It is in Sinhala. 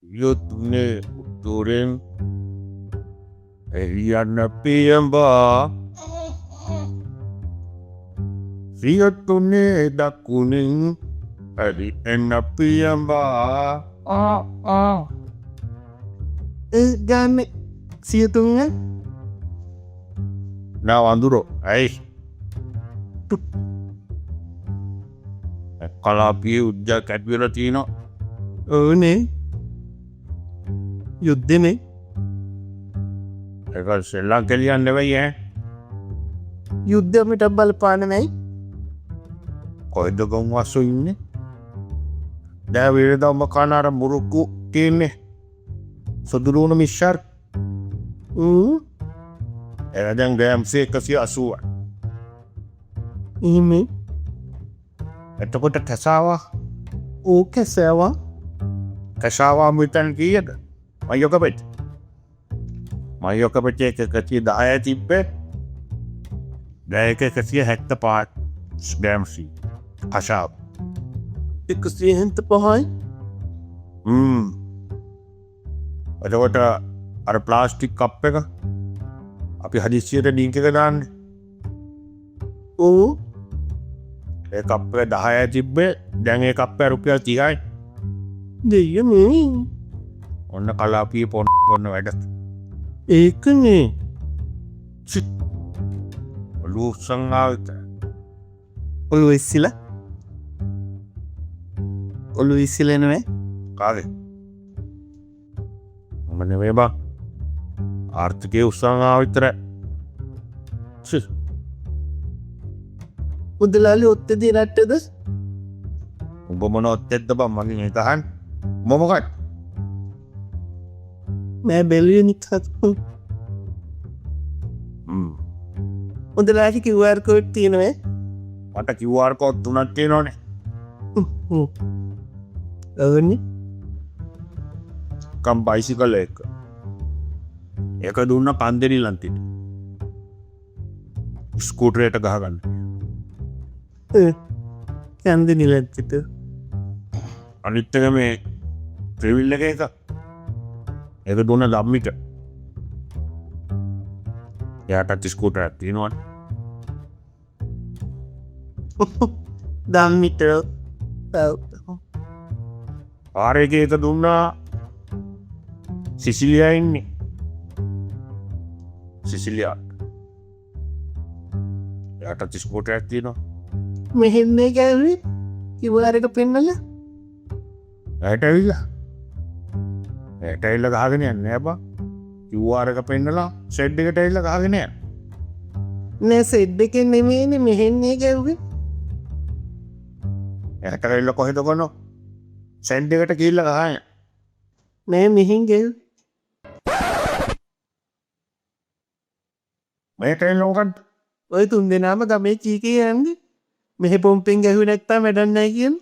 23 උතුරෙන් එළියන්න පියඹා 33 දකුණින් එළියන්න පියඹා ගන්න 103 නෑ වඳුරෝ ඇයි කලාපියේ උද්‍යාවක් ඇති වෙලා තියෙනවා ඕනේ යුද්ධනේ ඒක ශ්‍රී ලංකේලියන් නෙවෙයි ඈ යුද්ධයට බලපාන නැයි කොහෙද ගොම්වස්සෝ ඉන්නේ දැන් වේදවම කන අර මුරුක්කු තියෙන්නේ සුදුරුණ මිශ්‍රර් එයා දැන් ගෑම්සේ 180 එහෙම එතකොට කැසාවා කැසාවා කැසාවා මෙතන කීයද මයොකපෙත් මයොකපෙත් එක 110 තිබ්බේ දැන් එක 175 ගෑම්සී කැසාව 175යි එතකොට අර ප්ලාස්ටික් කප් එක අපි හදිස්සියට ලින්ක් එක දාන්නේ ඒ කප් එක 10 තිබ්බේ දැන් ඒ කප් එක රුපියල් 30යි දෙයනේ ඔන්න කලාපියේ පොන්න කරන වැඩ ඒකනේ ලූසන් ආවිත ඔලු ඉස්සිලා ඔලු ඉස්සිලා නෙවෙයි කාගේ මම නෙවෙයි බා ආර්ථිකයේ උස්සන් ආවිතර මුදලාලි ඔත්තේදී රට්ටද උඹ මොන ඔත්තේද්ද බං මගෙන් ඒක අහන්න මොකක්ද මෑ බැලුවේ නිකත් මුදලාලි QR කෝඩ් තියෙනවේ මට QR කෝඩ් තුනක් තියෙනවනේ ඔවනේ කම් බයිසිකල් එක ඒක දුන්න පන්දෙනි ලන්තිට ස්කූටරයට ගහගන්න කන්ද නිලත්තිට අනිත් එක මේ ට්‍රෙවිල් එක ඒක දුන්න දම්මිට එයාටත් ස්කූටරයක් තියෙනවනේ දම්මිට ආරේක එක දුන්නා සිසිලියා ඉන්නේ සිසිලියා එයාටත් ස්කූටරයක් තියෙනවා මෙහෙන්නේ ගැවි QR එක පෙන්නල ඇයට ඇවිල්ලා ඇයට ඇවිල්ලා ගහගෙන යන්නේ නෑ බං QR එක පෙන්නලා සෙඩ් එකට ඇවිල්ලා ගහගෙන යන්න නෑ සෙඩ් එකෙන් නෙමෙයිනේ මෙහෙන්නේ ගැව්වේ ඇයට ඇවිල්ලා කොහෙද කොනෝ සෙඩ් එකට ගිහිල්ලා ගහන්න නෑ මෙහෙන් ගැව්වේ මේක ඇවිල්ලා මොකක්ද ඔය තුන් දෙනාම ගමේ චීකේ යන්නේ මෙහෙ පොම්පෙන් ගැහුවේ නැත්තම් වැඩක් නැහැ කියන